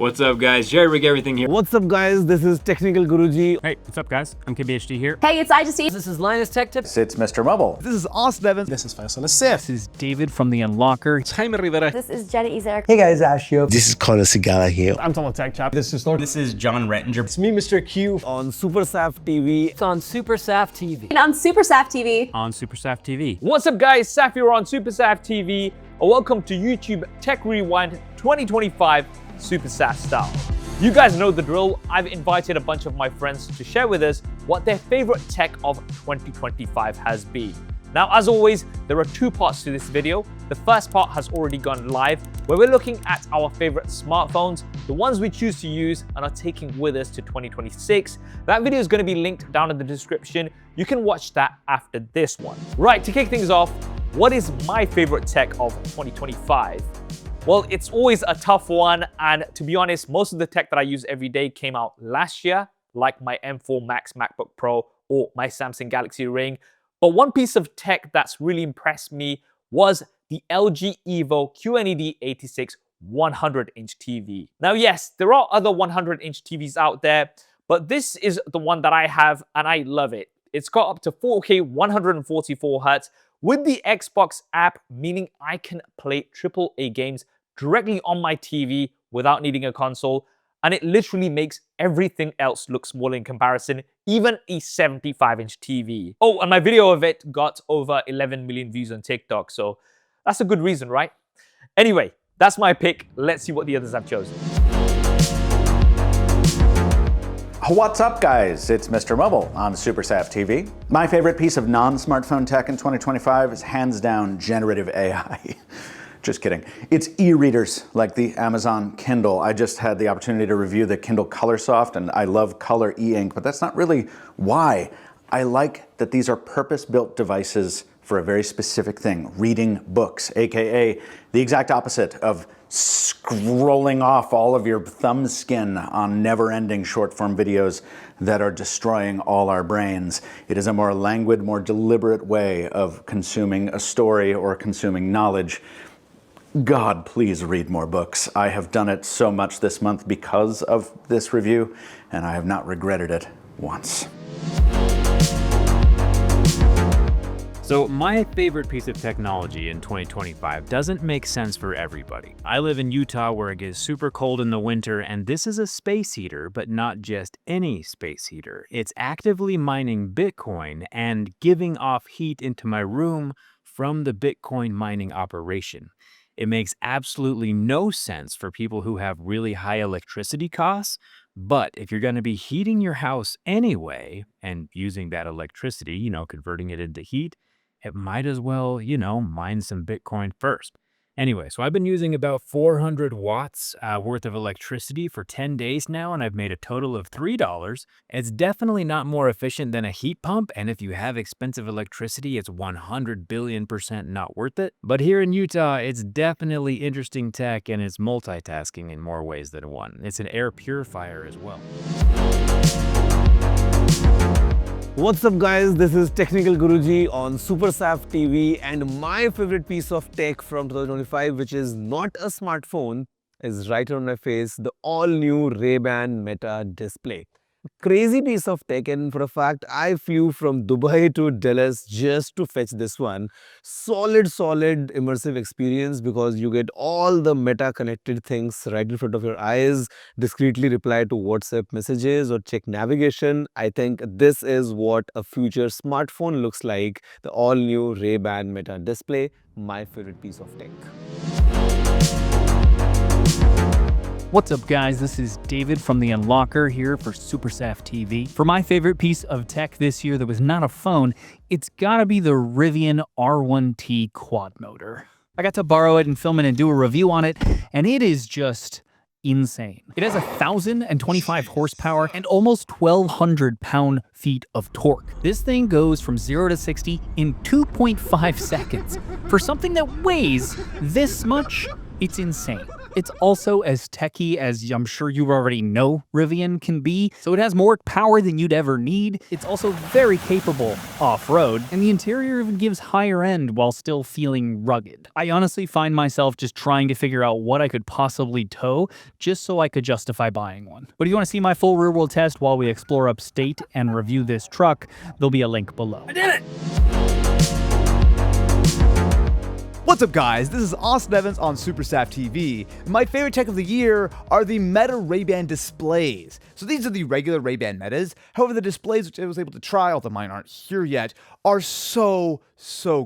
What's up, guys? JerryRigEverything here. What's up, guys? This is Technical Guruji. Hey, what's up, guys? MKBHD here. Hey, it's iJustine. This is Linus Tech Tips. It's Mr. Mobile. This is Devin. This is Fasial Alsaif. This is David from The Unlocker. It's Jaime Rivera. This is Justine Ezarik. Hey guys, Ashio. This is Connor Sigala here. I'm Tom Tech Chap. This is Lord. This is Jon Rettinger. It's me, Mr. Q. On SuperSaf TV. It's on SuperSaf TV. And on SuperSaf TV. On SuperSaf TV. What's up, guys? Saf here on SuperSaf TV. Welcome to YouTube Tech Rewind 2025 SuperSaf style. You guys know the drill. I've invited a bunch of my friends to share with us what their favorite tech of 2025 has been. Now, as always, there are two parts to this video. The first part has already gone live, where we're looking at our favorite smartphones, the ones we choose to use and are taking with us to 2026. That video is going to be linked down in the description. You can watch that after this one. Right, to kick things off, what is my favorite tech of 2025? Well, it's always a tough one, and to be honest, most of the tech that I use every day came out last year, like my M4 Max MacBook Pro or my Samsung Galaxy Ring. But one piece of tech that's really impressed me was the LG Evo QNED 86 100-inch TV. Now, yes, there are other 100-inch TVs out there, but this is the one that I have, and I love it. It's got up to 4K 144 Hz with the Xbox app, meaning I can play AAA games directly on my TV without needing a console, and it literally makes everything else look small in comparison, even a 75-inch TV. Oh, and my video of it got over 11 million views on TikTok, so that's a good reason, right? Anyway, that's my pick. Let's see what the others have chosen. What's up, guys? It's Mr. Mobile on SuperSaf TV. My favorite piece of non-smartphone tech in 2025 is hands down generative AI. Just kidding. It's e-readers like the Amazon Kindle. I just had the opportunity to review the Kindle Colorsoft, and I love color e-ink, but that's not really why. I like that these are purpose-built devices for a very specific thing, reading books, aka the exact opposite of scrolling off all of your thumb skin on never-ending short-form videos that are destroying all our brains. It is a more languid, more deliberate way of consuming a story or consuming knowledge. God, please read more books. I have done it so much this month because of this review, and I have not regretted it once. So my favorite piece of technology in 2025 doesn't make sense for everybody. I live in Utah where it gets super cold in the winter, and this is a space heater, but not just any space heater. It's actively mining Bitcoin and giving off heat into my room from the Bitcoin mining operation. It makes absolutely no sense for people who have really high electricity costs, but if you're going to be heating your house anyway and using that electricity, converting it into heat, it might as well, mine some Bitcoin first. Anyway, so I've been using about 400 watts worth of electricity for 10 days now, and I've made a total of $3. It's definitely not more efficient than a heat pump, and if you have expensive electricity, it's 100 billion% not worth it. But here in Utah, it's definitely interesting tech, and it's multitasking in more ways than one. It's an air purifier as well. What's up, guys? This is Technical Guruji on SuperSaf TV, and my favorite piece of tech from 2025, which is not a smartphone, is right on my face, the all-new Ray-Ban Meta display. Crazy piece of tech, and for a fact, I flew from Dubai to Dallas just to fetch this one. Solid immersive experience because you get all the Meta connected things right in front of your eyes, discreetly reply to WhatsApp messages or check navigation. I think this is what a future smartphone looks like, the all-new Ray-Ban Meta display, my favorite piece of tech. What's up, guys? This is David from The Unlocker here for SuperSaf TV. For my favorite piece of tech this year that was not a phone, it's gotta be the Rivian R1T quad motor. I got to borrow it and film it and do a review on it, and it is just insane. It has 1,025 horsepower and almost 1,200 pound-feet of torque. This thing goes from 0 to 60 in 2.5 seconds. For something that weighs this much, it's insane. It's also as techy as I'm sure you already know Rivian can be, so it has more power than you'd ever need. It's also very capable off-road, and the interior even gives higher end while still feeling rugged. I honestly find myself just trying to figure out what I could possibly tow just so I could justify buying one. But if you want to see my full real-world test while we explore upstate and review this truck, there'll be a link below. I did it! What's up guys, this is Austin Evans on SuperSaf TV. My favorite tech of the year are the Meta Ray-Ban displays. So these are the regular Ray-Ban Metas. However, the displays which I was able to try, although mine aren't here yet, are so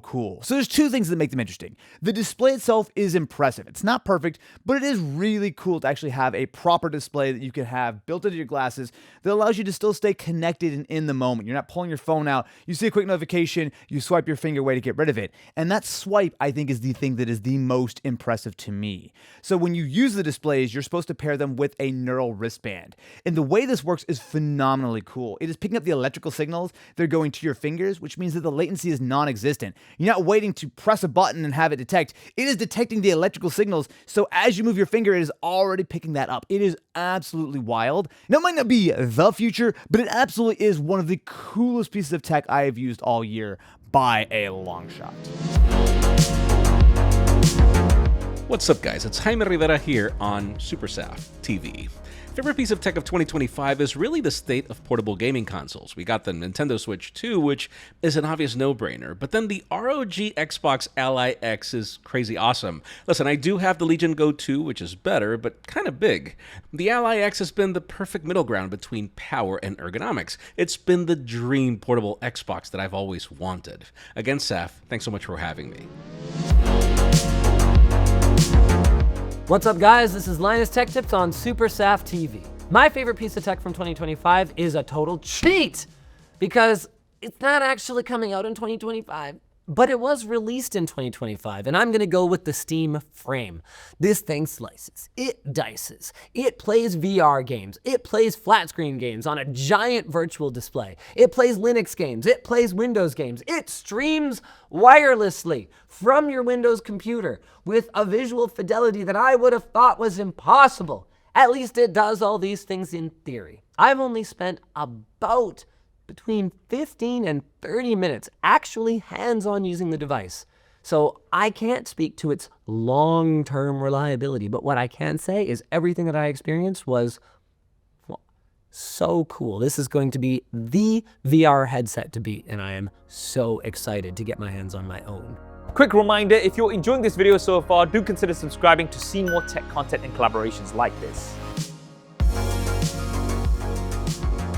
cool. So there's two things that make them interesting. The display itself is impressive. It's not perfect, but it is really cool to actually have a proper display that you can have built into your glasses that allows you to still stay connected and in the moment. You're not pulling your phone out, you see a quick notification, you swipe your finger away to get rid of it. And that swipe, I think, is the thing that is the most impressive to me. So when you use the displays, you're supposed to pair them with a neural wristband. And the way this works is phenomenally cool. It is picking up the electrical signals that are going to your fingers, which means that the latency is non-existent. You're not waiting to press a button and have it detect. It is detecting the electrical signals, so as you move your finger, it is already picking that up. It is absolutely wild. Now, it might not be the future, but it absolutely is one of the coolest pieces of tech I have used all year by a long shot. What's up guys, it's Jaime Rivera here on SuperSaf TV. Favorite piece of tech of 2025 is really the state of portable gaming consoles. We got the Nintendo Switch 2, which is an obvious no-brainer, but then the ROG Xbox Ally X is crazy awesome. Listen, I do have the Legion Go 2, which is better, but kind of big. The Ally X has been the perfect middle ground between power and ergonomics. It's been the dream portable Xbox that I've always wanted. Again, Saf, thanks so much for having me. What's up guys, this is Linus Tech Tips on SuperSaf TV. My favorite piece of tech from 2025 is a total cheat because it's not actually coming out in 2025, but it was released in 2025, and I'm gonna go with the Steam Frame. This thing slices, it dices, it plays VR games, it plays flat screen games on a giant virtual display, it plays Linux games, it plays Windows games, it streams wirelessly from your Windows computer with a visual fidelity that I would have thought was impossible. At least it does all these things in theory. I've only spent about between 15 and 30 minutes actually hands-on using the device. So I can't speak to its long-term reliability, but what I can say is everything that I experienced was so cool. This is going to be the VR headset to beat, and I am so excited to get my hands on my own. Quick reminder, if you're enjoying this video so far, do consider subscribing to see more tech content and collaborations like this.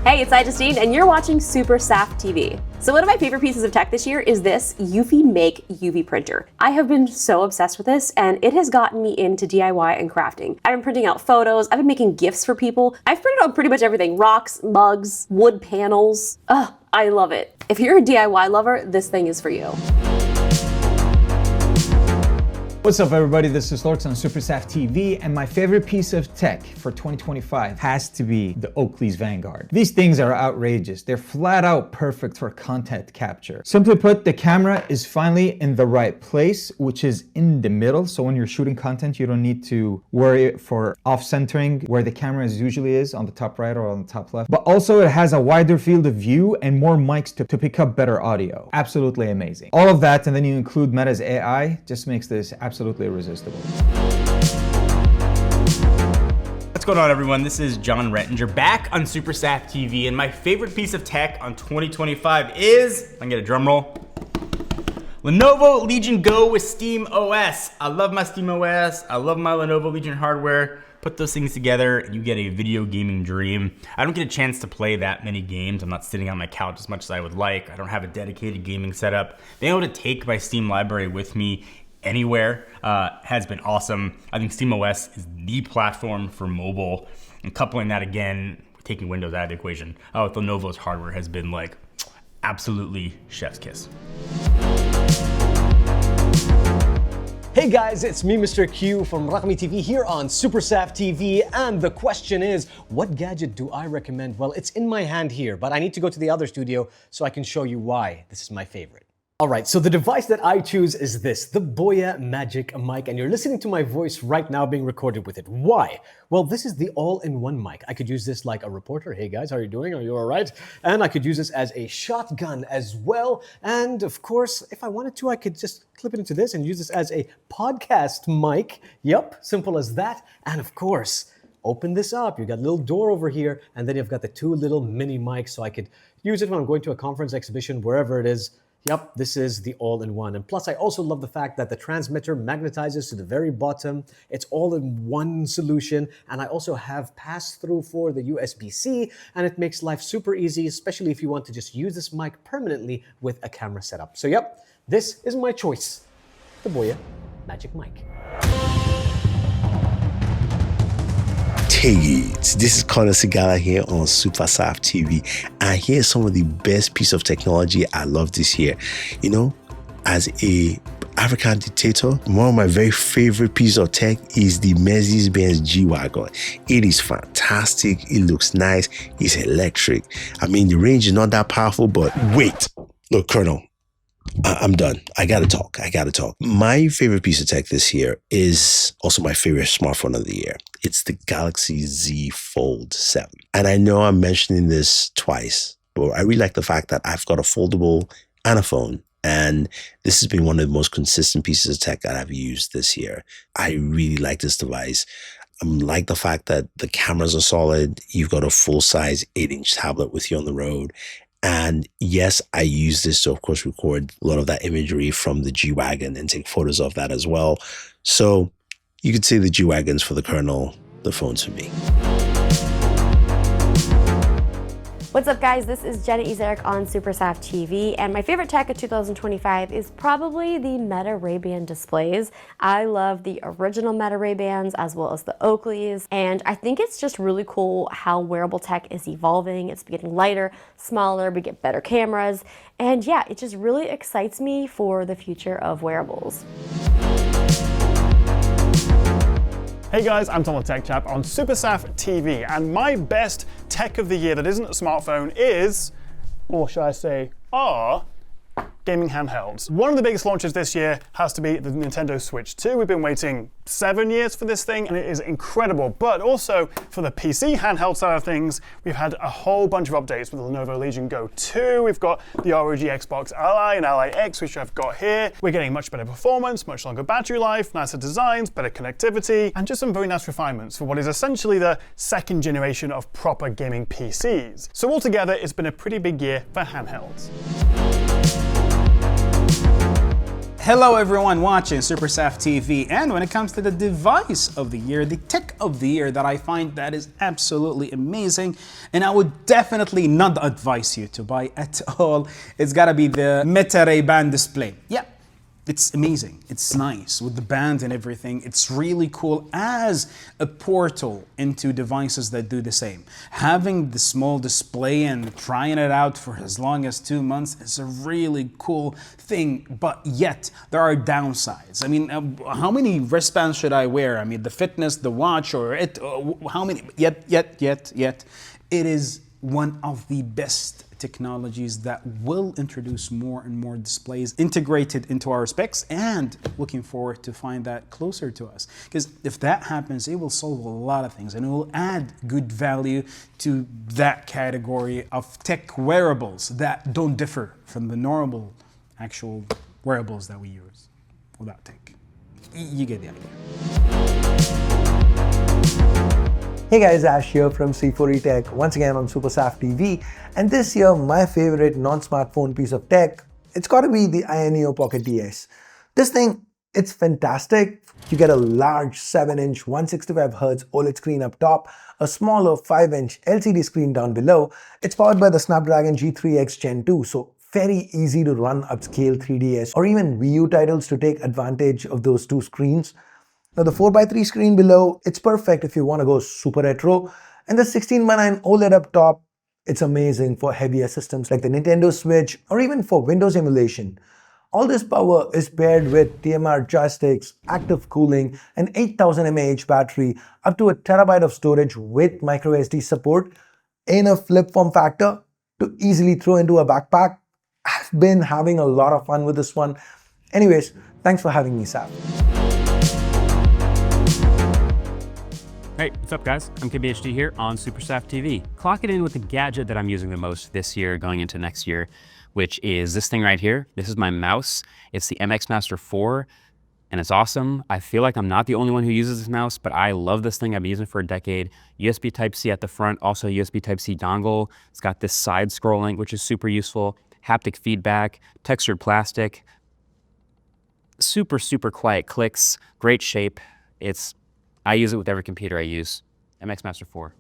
Hey, it's iJustine, and you're watching SuperSaf TV. So one of my favorite pieces of tech this year is this Eufy Make UV printer. I have been so obsessed with this, and it has gotten me into DIY and crafting. I've been printing out photos, I've been making gifts for people. I've printed out pretty much everything, rocks, mugs, wood panels. Ugh, I love it. If you're a DIY lover, this thing is for you. What's up everybody, this is Lorx on SuperSaf TV, and my favorite piece of tech for 2025 has to be the Oakley's Vanguard. These things are outrageous. They're flat out perfect for content capture. Simply put, the camera is finally in the right place, which is in the middle, so when you're shooting content, you don't need to worry for off-centering where the camera usually is, on the top right or on the top left. But also it has a wider field of view and more mics to pick up better audio. Absolutely amazing. All of that, and then you include Meta's AI, just makes this absolutely irresistible. What's going on everyone? This is Jon Rettinger back on SuperSaf TV, and my favorite piece of tech on 2025 is, if I can get a drum roll, Lenovo Legion Go with Steam OS. I love my Steam OS, I love my Lenovo Legion hardware. Put those things together and you get a video gaming dream. I don't get a chance to play that many games. I'm not sitting on my couch as much as I would like. I don't have a dedicated gaming setup. Being able to take my Steam library with me anywhere has been awesome. I think SteamOS is the platform for mobile, and coupling that again, taking Windows out of the equation, with Lenovo's hardware has been like absolutely chef's kiss. Hey guys, it's me, Mr. Q from Rakmi TV here on SuperSaf TV, and the question is, what gadget do I recommend? Well, it's in my hand here, but I need to go to the other studio so I can show you why this is my favorite. Alright, so the device that I choose is this, the Boya Magic Mic, and you're listening to my voice right now being recorded with it. Why? Well, this is the all-in-one mic. I could use this like a reporter. Hey guys, how are you doing? Are you alright? And I could use this as a shotgun as well. And of course, if I wanted to, I could just clip it into this and use this as a podcast mic. Yep, simple as that. And of course, open this up. You've got a little door over here, and then you've got the two little mini mics, so I could use it when I'm going to a conference, exhibition, wherever it is. Yep, this is the all-in-one. And plus, I also love the fact that the transmitter magnetizes to the very bottom. It's all in one solution. And I also have pass-through for the USB-C, and it makes life super easy, especially if you want to just use this mic permanently with a camera setup. So yep, this is my choice, the Boya Magic Mic. Hey kids, this is Connor Sigala here on SuperSaf TV, and here's some of the best piece of technology I love this year. You know, as a African dictator, one of my very favorite pieces of tech is the Mercedes-Benz G-Wagon. It is fantastic, it looks nice, it's electric. I mean, the range is not that powerful, but wait, look, Colonel, I'm done. I gotta talk. My favorite piece of tech this year is also my favorite smartphone of the year. It's the Galaxy Z Fold 7. And I know I'm mentioning this twice, but I really like the fact that I've got a foldable and a phone. And this has been one of the most consistent pieces of tech that I've used this year. I really like this device. I like the fact that the cameras are solid. You've got a full-size 8-inch tablet with you on the road. And yes, I use this to, of course, record a lot of that imagery from the G-Wagon and take photos of that as well. So you could say the G-Wagon's for the Colonel, the phone's for me. What's up guys, this is Justine Ezarik on SuperSaf TV, and my favorite tech of 2025 is probably the Meta Ray-Ban displays. I love the original Meta Ray-Bans as well as the Oakleys, and I think it's just really cool how wearable tech is evolving. It's getting lighter, smaller, we get better cameras, and yeah, it just really excites me for the future of wearables. Hey guys, I'm Tom the Tech Chap on SuperSaf TV, and my best tech of the year that isn't a smartphone is, or should I say, are gaming handhelds. One of the biggest launches this year has to be the Nintendo Switch 2. We've been waiting 7 years for this thing, and it is incredible. But also, for the PC handheld side of things, we've had a whole bunch of updates with the Lenovo Legion Go 2. We've got the ROG Xbox Ally and Ally X, which I've got here. We're getting much better performance, much longer battery life, nicer designs, better connectivity, and just some very nice refinements for what is essentially the second generation of proper gaming PCs. So altogether, it's been a pretty big year for handhelds. Hello everyone watching SuperSaf TV, and when it comes to the device of the year, the tech of the year that I find that is absolutely amazing, and I would definitely not advise you to buy at all, it's gotta be the Meta Ray-Ban display. Yeah, it's amazing, it's nice with the band and everything. It's really cool as a portal into devices that do the same. Having the small display and trying it out for as long as 2 months is a really cool thing, but yet there are downsides. I mean, how many wristbands should I wear? I mean, the fitness, the watch, or it, how many? Yet, it is one of the best technologies that will introduce more and more displays integrated into our specs, and looking forward to find that closer to us. Because if that happens, it will solve a lot of things and it will add good value to that category of tech wearables that don't differ from the normal actual wearables that we use without tech. You get the idea. Hey guys, Ash here from C4E Tech, once again on SuperSaf TV, and this year my favorite non-smartphone piece of tech, it's got to be the iNeo Pocket DS. This thing, it's fantastic. You get a large 7-inch 165Hz OLED screen up top, a smaller 5-inch LCD screen down below. It's powered by the Snapdragon G3X Gen 2, so very easy to run upscale 3DS or even Wii U titles to take advantage of those two screens. Now the 4:3 screen below, it's perfect if you want to go super retro, and the 16:9 OLED up top, it's amazing for heavier systems like the Nintendo Switch or even for Windows emulation. All this power is paired with TMR joysticks, active cooling, an 8000 mAh battery, up to 1 TB of storage with microSD support, in a flip form factor to easily throw into a backpack. I've been having a lot of fun with this one. Anyways, thanks for having me, Saf. Hey, what's up guys? MKBHD here on SuperSaf TV. Clock it in with the gadget that I'm using the most this year going into next year, which is this thing right here. This is my mouse. It's the MX Master 4 and it's awesome. I feel like I'm not the only one who uses this mouse, but I love this thing. I've been using it for a decade. USB Type-C at the front, also USB Type-C dongle. It's got this side scrolling, which is super useful. Haptic feedback, textured plastic, super, super quiet clicks, great shape. I use it with every computer I use. MX Master 4,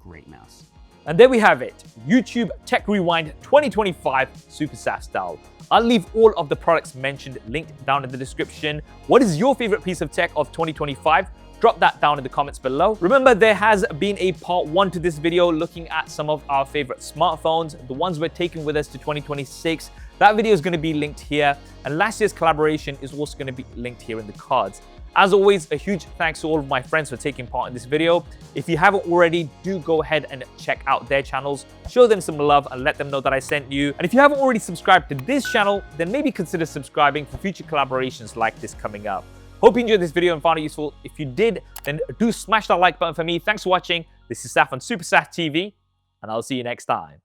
great mouse. And there we have it, YouTube Tech Rewind 2025 SuperSaf style. I'll leave all of the products mentioned linked down in the description. What is your favorite piece of tech of 2025? Drop that down in the comments below. Remember, there has been a part 1 to this video looking at some of our favorite smartphones, the ones we're taking with us to 2026. That video is going to be linked here, and last year's collaboration is also going to be linked here in the cards. As always, a huge thanks to all of my friends for taking part in this video. If you haven't already, do go ahead and check out their channels, show them some love and let them know that I sent you. And if you haven't already subscribed to this channel, then maybe consider subscribing for future collaborations like this coming up. Hope you enjoyed this video and found it useful. If you did, then do smash that like button for me. Thanks for watching. This is Saf on SuperSaf TV, and I'll see you next time.